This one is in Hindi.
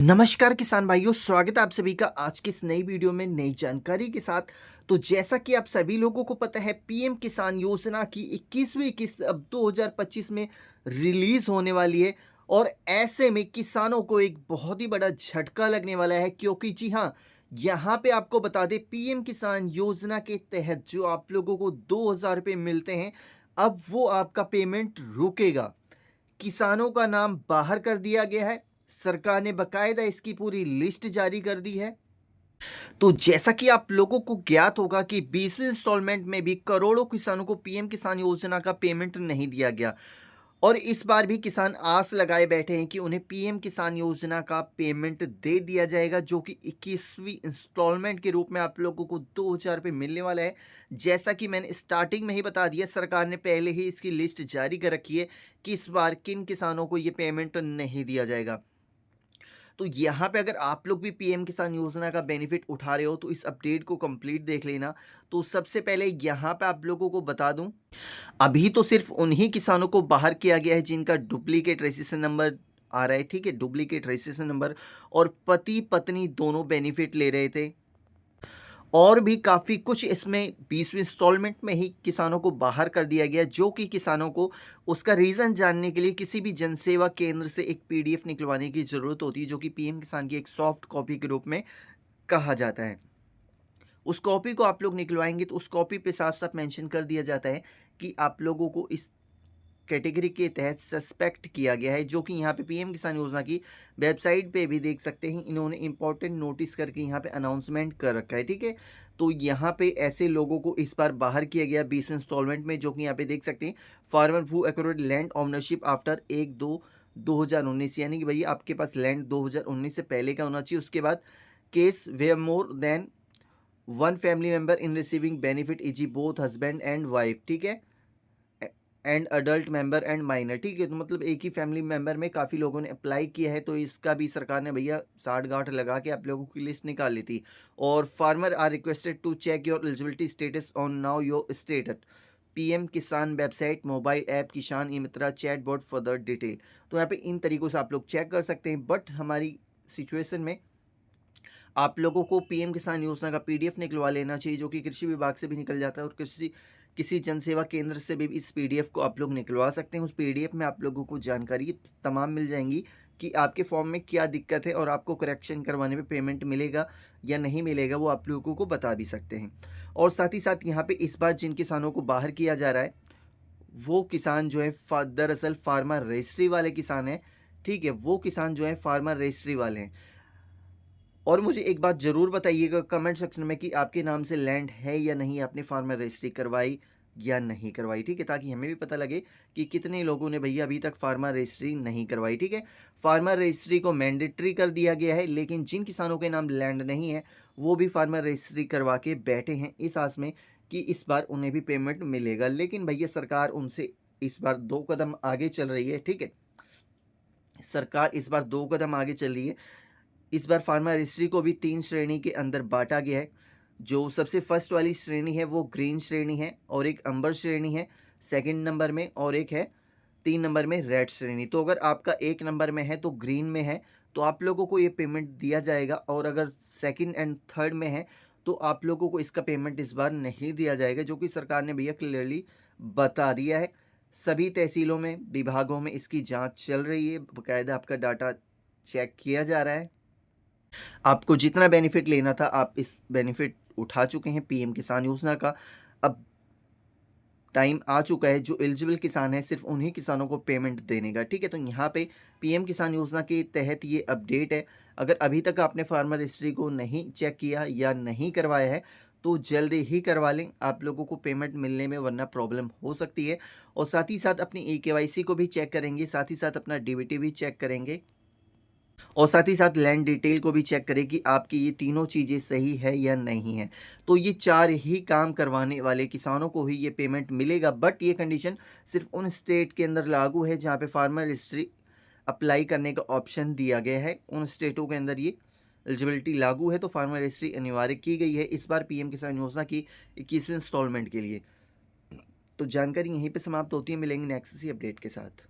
नमस्कार किसान भाइयों, स्वागत है आप सभी का आज की इस नई वीडियो में नई जानकारी के साथ। तो जैसा कि आप सभी लोगों को पता है, पीएम किसान योजना की 21वीं किस्त अब 2025 में रिलीज होने वाली है। और ऐसे में किसानों को एक बहुत ही बड़ा झटका लगने वाला है, क्योंकि जी हाँ, यहाँ पे आपको बता दें, पीएम किसान योजना के तहत जो आप लोगों को 2000 रुपये मिलते हैं, अब वो आपका पेमेंट रुकेगा। किसानों का नाम बाहर कर दिया गया है। सरकार ने बकायदा इसकी पूरी लिस्ट जारी कर दी है। तो जैसा कि आप लोगों को ज्ञात होगा कि 20वें इंस्टॉलमेंट में भी करोड़ों किसानों को पीएम किसान योजना का पेमेंट नहीं दिया गया। और इस बार भी किसान आस लगाए बैठे हैं कि उन्हें पीएम किसान योजना का पेमेंट दे दिया जाएगा, जो कि 21वीं इंस्टॉलमेंट के रूप में आप लोगों को 2000 रुपये मिलने वाला है। जैसा कि मैंने स्टार्टिंग में ही बता दिया, सरकार ने पहले ही इसकी लिस्ट जारी कर रखी है कि इस बार किन किसानों को ये पेमेंट नहीं दिया जाएगा। तो यहाँ पे अगर आप लोग भी पीएम किसान योजना का बेनिफिट उठा रहे हो, तो इस अपडेट को कंप्लीट देख लेना। तो सबसे पहले यहाँ पे आप लोगों को बता दूं, अभी तो सिर्फ उन्हीं किसानों को बाहर किया गया है जिनका डुप्लीकेट रजिस्ट्रेशन नंबर आ रहा है। ठीक है, डुप्लीकेट रजिस्ट्रेशन नंबर और पति पत्नी दोनों बेनिफिट ले रहे थे। और भी काफ़ी कुछ इसमें 20वीं इंस्टॉलमेंट में ही किसानों को बाहर कर दिया गया, जो कि किसानों को उसका रीज़न जानने के लिए किसी भी जनसेवा केंद्र से एक पीडीएफ निकलवाने की ज़रूरत होती है, जो कि पीएम किसान की एक सॉफ्ट कॉपी के रूप में कहा जाता है। उस कॉपी को आप लोग निकलवाएंगे तो उस कॉपी पे साफ साफ मेंशन कर दिया जाता है कि आप लोगों को इस कैटेगरी के तहत सस्पेक्ट किया गया है, जो कि यहाँ पे पीएम किसान योजना की वेबसाइट पे भी देख सकते हैं। इन्होंने इंपॉर्टेंट नोटिस करके यहाँ पे अनाउंसमेंट कर रखा है। ठीक है, तो यहाँ पे ऐसे लोगों को इस बार बाहर किया गया 20वें इंस्टॉलमेंट में, जो कि यहाँ पे देख सकते हैं। Farmer who acquired land ownership after 1/2/2019, यानी कि भैया आपके पास लैंड 2019 से पहले का होना चाहिए। उसके बाद case way more than one family member in receiving benefit is both husband and wife. ठीक है, and adult member and minor. ठीक है, तो मतलब एक ही फैमिली मेंबर में काफ़ी लोगों ने अप्लाई किया है, तो इसका भी सरकार ने भैया साठ गांठ लगा के आप लोगों की लिस्ट निकाल ली थी। और farmer are requested to check your eligibility status on now your status PM Kisan website, mobile app, Kisan e Mitra, chat board further detail. तो यहाँ पे इन तरीकों से आप लोग चेक कर सकते हैं। बट हमारी सिचुएशन में आप लोगों को पीएम किसान योजना का पीडीएफ निकलवा लेना चाहिए, जो कि कृषि विभाग से भी निकल जाता है और किसी जनसेवा केंद्र से भी इस पीडीएफ को आप लोग निकलवा सकते हैं। उस पीडीएफ में आप लोगों को जानकारी तमाम मिल जाएंगी कि आपके फॉर्म में क्या दिक्कत है और आपको करेक्शन करवाने पे पेमेंट मिलेगा या नहीं मिलेगा, वो आप लोगों को बता भी सकते हैं। और साथ ही साथ यहाँ पे इस बार जिन किसानों को बाहर किया जा रहा है, वो किसान जो है दरअसल फार्मर रजिस्ट्री वाले किसान हैं। ठीक है, वो किसान जो है फार्मर रजिस्ट्री वाले हैं। और मुझे एक बात ज़रूर बताइएगा कमेंट सेक्शन में कि आपके नाम से लैंड है या नहीं, आपने फार्मर रजिस्ट्री करवाई या नहीं करवाई। ठीक है, ताकि हमें भी पता लगे कि कितने लोगों ने भैया अभी तक फार्मर रजिस्ट्री नहीं करवाई। ठीक है, फार्मर रजिस्ट्री को मैंडेटरी कर दिया गया है, लेकिन जिन किसानों के नाम लैंड नहीं है, वो भी फार्मर रजिस्ट्री करवा के बैठे हैं इस आस में कि इस बार उन्हें भी पेमेंट मिलेगा। लेकिन भैया सरकार उनसे इस बार 2 कदम आगे चल रही है। ठीक है, सरकार इस बार 2 कदम आगे चल रही है। इस बार फार्मर रजिस्ट्री को भी 3 श्रेणी के अंदर बांटा गया है। जो सबसे फर्स्ट वाली श्रेणी है वो ग्रीन श्रेणी है, और एक अंबर श्रेणी है सेकंड नंबर में, और एक है 3 नंबर में रेड श्रेणी। तो अगर आपका 1 नंबर में है तो ग्रीन में है, तो आप लोगों को ये पेमेंट दिया जाएगा। और अगर सेकंड एंड थर्ड में है तो आप लोगों को इसका पेमेंट इस बार नहीं दिया जाएगा, जो कि सरकार ने भैया क्लियरली बता दिया है। सभी तहसीलों में, विभागों में इसकी जांच चल रही है, बाकायदा आपका डाटा चेक किया जा रहा है। आपको जितना बेनिफिट लेना था आप इस बेनिफिट उठा चुके हैं पीएम किसान योजना का। अब टाइम आ चुका है, जो एलिजिबल किसान है सिर्फ उन्हीं किसानों को पेमेंट देने का। ठीक है, तो यहाँ पे पीएम किसान योजना के तहत ये अपडेट है। अगर अभी तक आपने फार्मर हिस्ट्री को नहीं चेक किया या नहीं करवाया है, तो जल्दी ही करवा लें, आप लोगों को पेमेंट मिलने में वरना प्रॉब्लम हो सकती है। और साथ ही साथ अपनी केवाईसी को भी चेक करेंगे, साथ ही साथ अपना डीबीटी भी चेक करेंगे, और साथ ही साथ लैंड डिटेल को भी चेक करें कि आपकी ये तीनों चीज़ें सही है या नहीं है। तो ये 4 ही काम करवाने वाले किसानों को ही ये पेमेंट मिलेगा। बट ये कंडीशन सिर्फ उन स्टेट के अंदर लागू है जहाँ पे फार्मर रजिस्ट्री अप्लाई करने का ऑप्शन दिया गया है। उन स्टेटों के अंदर ये एलिजिबिलिटी लागू है, तो फार्मर रजिस्ट्री अनिवार्य की गई है इस बार पीएम किसान योजना की 21वें इंस्टॉलमेंट के लिए। तो जानकारी यहीं पे समाप्त होती है, मिलेंगे नेक्स्ट इसी अपडेट के साथ।